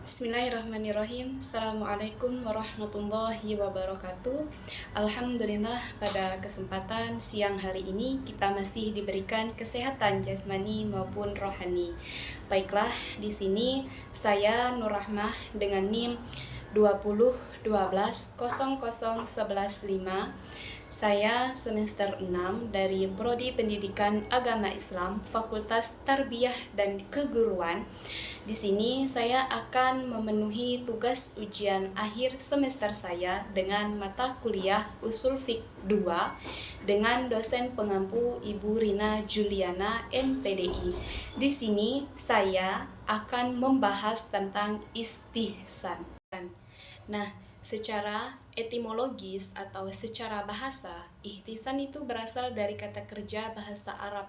Bismillahirrahmanirrahim. Assalamualaikum warahmatullahi wabarakatuh. Alhamdulillah, pada kesempatan siang hari ini kita masih diberikan kesehatan jasmani maupun rohani. Baiklah, di sini saya Nur Rahmah dengan NIM 2012001115. Saya semester 6 dari Prodi Pendidikan Agama Islam, Fakultas Tarbiyah dan Keguruan. Di sini saya akan memenuhi tugas ujian akhir semester saya dengan mata kuliah Usul Fiqh 2 dengan dosen pengampu Ibu Rina Juliana MPDI. Di sini saya akan membahas tentang istihsan. Nah, secara etimologis atau secara bahasa, ihtisan itu berasal dari kata kerja bahasa Arab,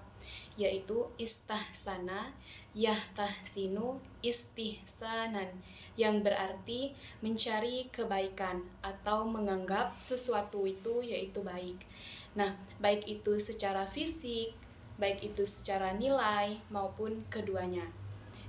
yaitu istahsana, yahtahsinu, istihsanan, yang berarti mencari kebaikan atau menganggap sesuatu itu yaitu baik. Nah, baik itu secara fisik, baik itu secara nilai, maupun keduanya.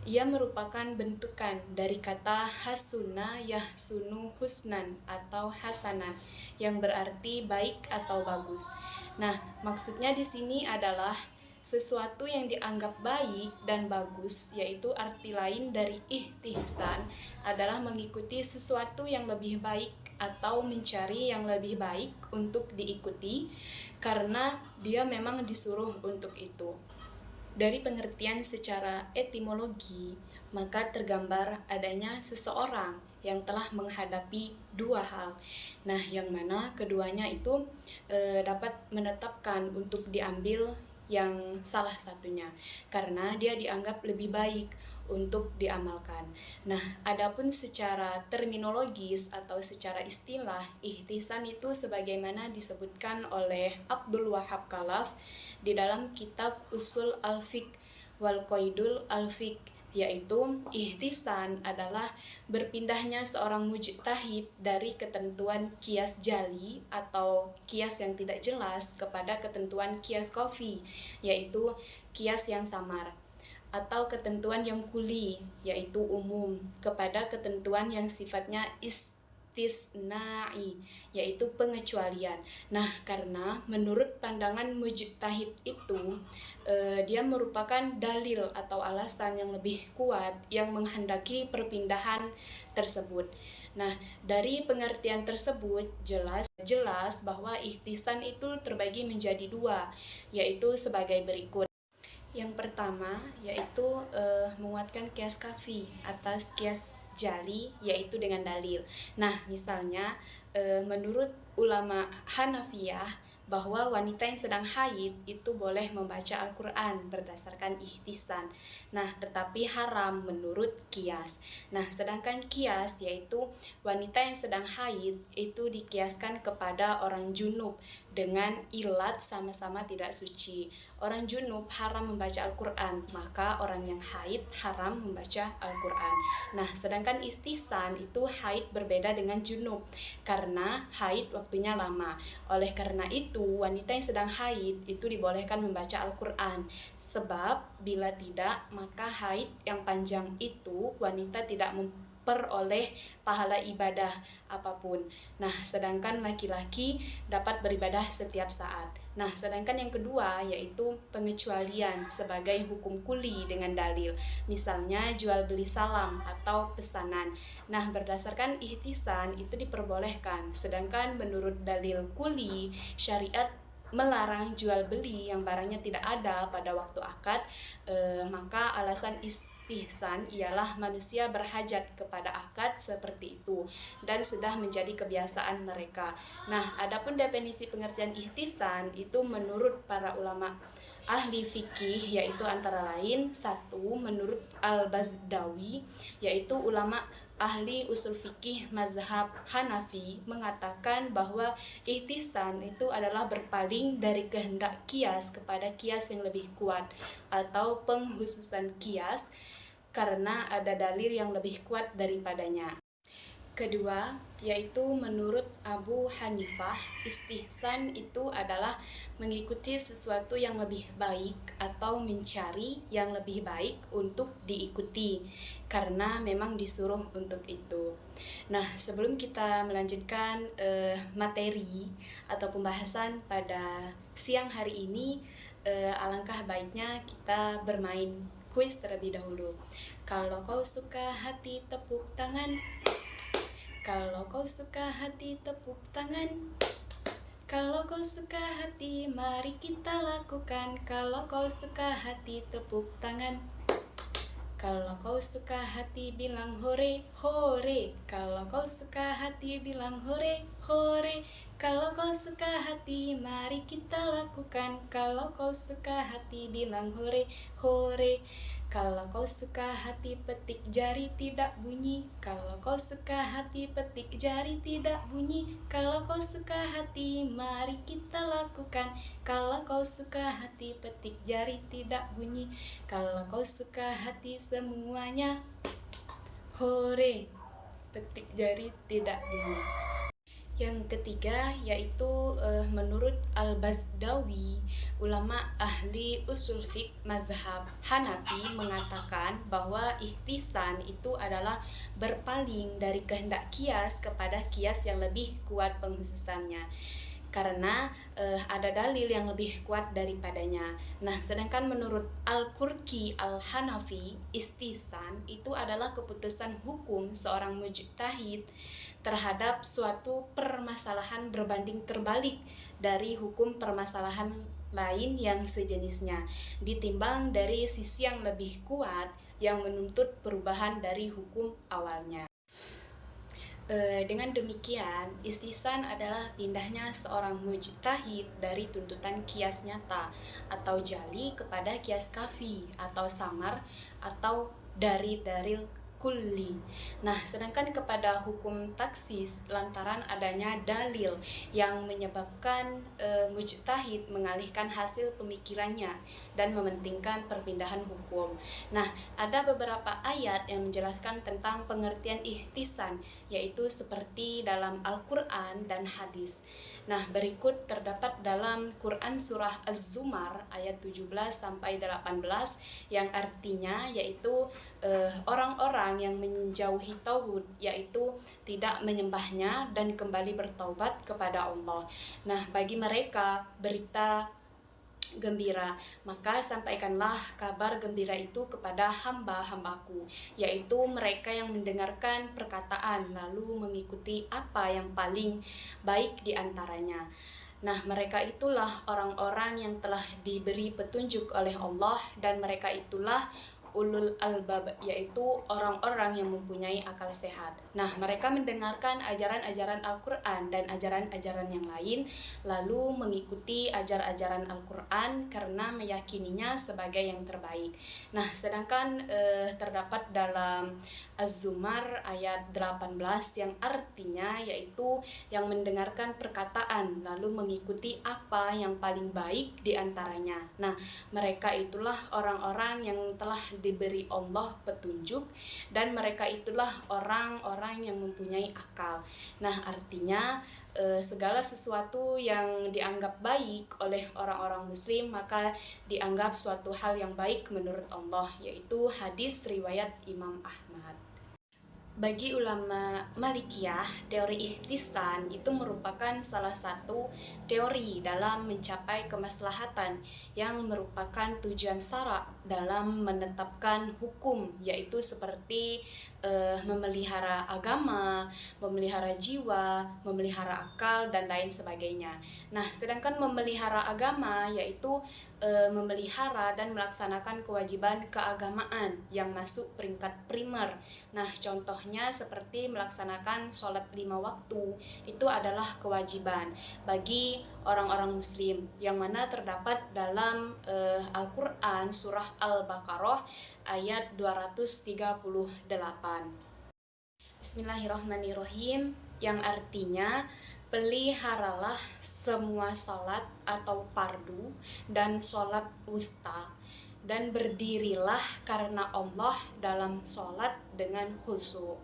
Ia merupakan bentukan dari kata hasuna yahsunu husnan atau hasanan, yang berarti baik atau bagus. Nah, maksudnya di sini adalah sesuatu yang dianggap baik dan bagus, yaitu arti lain dari ihtihsan adalah mengikuti sesuatu yang lebih baik atau mencari yang lebih baik untuk diikuti karena dia memang disuruh untuk itu. Dari pengertian secara etimologi, maka tergambar adanya seseorang yang telah menghadapi dua hal. Nah, yang mana keduanya itu dapat menetapkan untuk diambil yang salah satunya, karena dia dianggap lebih baik untuk diamalkan. Nah, adapun secara terminologis atau secara istilah, ihtisan itu sebagaimana disebutkan oleh Abdul Wahab Khalaf di dalam kitab Usul Al-Fiqh wal Qaidul Al-Fiqh, yaitu ihtisan adalah berpindahnya seorang mujtahid dari ketentuan kias jali atau kias yang tidak jelas kepada ketentuan kias kofi, yaitu kias yang samar, atau ketentuan yang kuli, yaitu umum, kepada ketentuan yang sifatnya istisna'i, yaitu pengecualian. Nah, karena menurut pandangan mujtahid itu dia merupakan dalil atau alasan yang lebih kuat yang menghendaki perpindahan tersebut. Nah, dari pengertian tersebut jelas bahwa ihtisan itu terbagi menjadi dua, yaitu sebagai berikut. Yang pertama yaitu menguatkan kias kafi atas kias jali, yaitu dengan dalil. Nah, misalnya menurut ulama Hanafiyah bahwa wanita yang sedang haid itu boleh membaca Al-Quran berdasarkan ihtisan. Nah, tetapi haram menurut kias. Nah, sedangkan kias yaitu wanita yang sedang haid itu dikiaskan kepada orang junub dengan ilat sama-sama tidak suci. Orang junub haram membaca Al-Quran, maka orang yang haid haram membaca Al-Quran. Nah, sedangkan istihsan itu haid berbeda dengan junub, karena haid waktunya lama. Oleh karena itu, wanita yang sedang haid itu dibolehkan membaca Al-Quran, sebab bila tidak, maka haid yang panjang itu wanita tidak memperoleh pahala ibadah apapun. Nah, sedangkan laki-laki dapat beribadah setiap saat. Nah, sedangkan yang kedua yaitu pengecualian sebagai hukum kuli dengan dalil. Misalnya jual beli salam atau pesanan. Nah, berdasarkan ihtisan itu diperbolehkan. Sedangkan menurut dalil kuli, syariat melarang jual beli yang barangnya tidak ada pada waktu akad, maka alasan ihsan ialah manusia berhajat kepada akad seperti itu dan sudah menjadi kebiasaan mereka. Nah, adapun definisi pengertian ihtisan itu menurut para ulama ahli fikih yaitu antara lain satu, menurut Al-Bazdawi yaitu ulama ahli usul fikih mazhab Hanafi mengatakan bahwa ihtisan itu adalah berpaling dari kehendak kias kepada kias yang lebih kuat atau penghususan kias karena ada dalil yang lebih kuat daripadanya. Kedua, yaitu menurut Abu Hanifah, istihsan itu adalah mengikuti sesuatu yang lebih baik atau mencari yang lebih baik untuk diikuti, karena memang disuruh untuk itu. Nah, sebelum kita melanjutkan materi atau pembahasan pada siang hari ini, alangkah baiknya kita bermain kuis terlebih dahulu. Kalau kau suka hati, tepuk tangan. Kalau kau suka hati, tepuk tangan. Kalau kau suka hati, mari kita lakukan. Kalau kau suka hati, tepuk tangan. Kalau kau suka hati, bilang hore, hore. Kalau kau suka hati, bilang hore, hore. Kalau kau suka hati, mari kita lakukan. Kalau kau suka hati, bilang hore, hore. Kalau kau suka hati, petik jari tidak bunyi. Kalau kau suka hati, petik jari tidak bunyi. Kalau kau suka hati, mari kita lakukan. Kalau kau suka hati, petik jari tidak bunyi. Kalau kau suka hati, semuanya hore, petik jari tidak bunyi. Yang ketiga yaitu menurut Al-Bazdawi, ulama ahli usul fiqh mazhab Hanafi, mengatakan bahwa ihtisan itu adalah berpaling dari kehendak kias kepada kias yang lebih kuat penghususannya, karena ada dalil yang lebih kuat daripadanya. Nah, sedangkan menurut Al-Qurki Al-Hanafi, istihsan itu adalah keputusan hukum seorang mujtahid terhadap suatu permasalahan berbanding terbalik dari hukum permasalahan lain yang sejenisnya, ditimbang dari sisi yang lebih kuat yang menuntut perubahan dari hukum awalnya. Dengan demikian, istihsan adalah pindahnya seorang mujtahid dari tuntutan kias nyata atau jali kepada kias kafi atau samar atau dari dalil kulli. Nah, sedangkan kepada hukum taksis lantaran adanya dalil yang menyebabkan mujtahid mengalihkan hasil pemikirannya dan mementingkan perpindahan hukum. Nah, ada beberapa ayat yang menjelaskan tentang pengertian ihtisan, yaitu seperti dalam Al-Quran dan hadis. Nah, berikut terdapat dalam Quran surah Az-Zumar ayat 17-18 yang artinya yaitu orang-orang yang menjauhi tauhid, yaitu tidak menyembahnya dan kembali bertaubat kepada Allah. Nah, bagi mereka berita gembira, maka sampaikanlah kabar gembira itu kepada hamba-hambaku, yaitu mereka yang mendengarkan perkataan lalu mengikuti apa yang paling baik di antaranya. Nah, mereka itulah orang-orang yang telah diberi petunjuk oleh Allah, dan mereka itulah ulul albab, yaitu orang-orang yang mempunyai akal sehat. Nah, mereka mendengarkan ajaran-ajaran Al-Quran dan ajaran-ajaran yang lain, lalu mengikuti ajaran-ajaran Al-Quran karena meyakininya sebagai yang terbaik. Nah, sedangkan terdapat dalam Az-Zumar ayat 18 yang artinya yaitu yang mendengarkan perkataan lalu mengikuti apa yang paling baik di antaranya. Nah, mereka itulah orang-orang yang telah diberi Allah petunjuk, dan mereka itulah orang-orang yang mempunyai akal. Nah, artinya segala sesuatu yang dianggap baik oleh orang-orang muslim maka dianggap suatu hal yang baik menurut Allah, yaitu hadis riwayat Imam Ahmad. Bagi ulama Malikiyah, teori ihtisan itu merupakan salah satu teori dalam mencapai kemaslahatan yang merupakan tujuan syarak dalam menetapkan hukum, yaitu seperti memelihara agama, memelihara jiwa, memelihara akal, dan lain sebagainya. Nah, sedangkan memelihara agama yaitu memelihara dan melaksanakan kewajiban keagamaan yang masuk peringkat primer. Nah, contohnya seperti melaksanakan sholat 5 waktu, itu adalah kewajiban bagi orang-orang muslim, yang mana terdapat dalam Al-Quran surah Al-Baqarah ayat 238. Bismillahirrahmanirrahim, yang artinya peliharalah semua salat atau fardu dan salat wusta, dan berdirilah karena Allah dalam salat dengan khusyuk.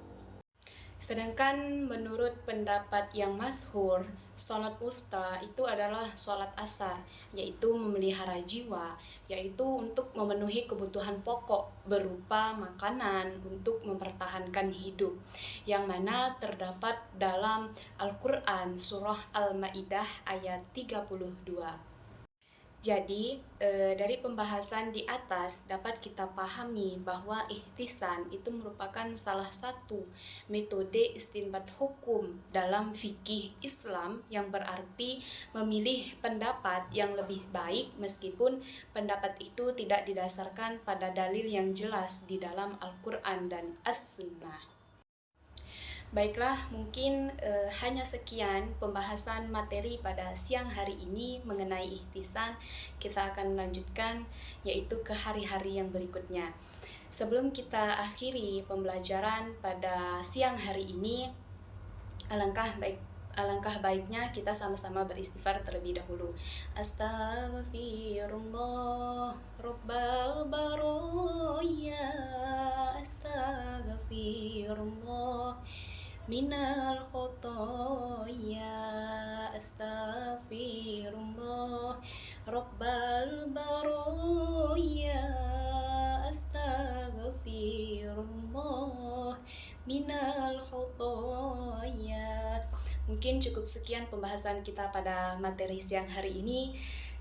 Sedangkan menurut pendapat yang masyhur, sholat wusta itu adalah sholat asar, yaitu memelihara jiwa, yaitu untuk memenuhi kebutuhan pokok berupa makanan untuk mempertahankan hidup, yang mana terdapat dalam Al-Quran Surah Al-Ma'idah ayat 32. Jadi, dari pembahasan di atas dapat kita pahami bahwa ihtisan itu merupakan salah satu metode istinbat hukum dalam fikih Islam, yang berarti memilih pendapat yang lebih baik meskipun pendapat itu tidak didasarkan pada dalil yang jelas di dalam Al-Quran dan As-Sunnah. Baiklah, mungkin hanya sekian pembahasan materi pada siang hari ini mengenai ihtisan. Kita akan melanjutkan yaitu ke hari-hari yang berikutnya. Sebelum kita akhiri pembelajaran pada siang hari ini, alangkah baiknya kita sama-sama beristighfar terlebih dahulu. Astaghfirullah Rabbal baroya, astaghfirullah minal khotoya, astaghfirullah Rabbal baroya, astaghfirullah minal khotoya. Mungkin cukup sekian pembahasan kita pada materi siang hari ini.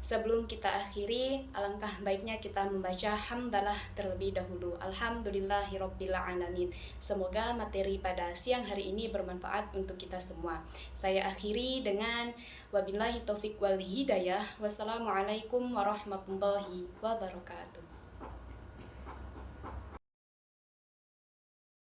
Sebelum kita akhiri, alangkah baiknya kita membaca hamdalah terlebih dahulu. Alhamdulillahirabbil alamin. Semoga materi pada siang hari ini bermanfaat untuk kita semua. Saya akhiri dengan wabillahi taufik wal hidayah. Wassalamualaikum warahmatullahi wabarakatuh.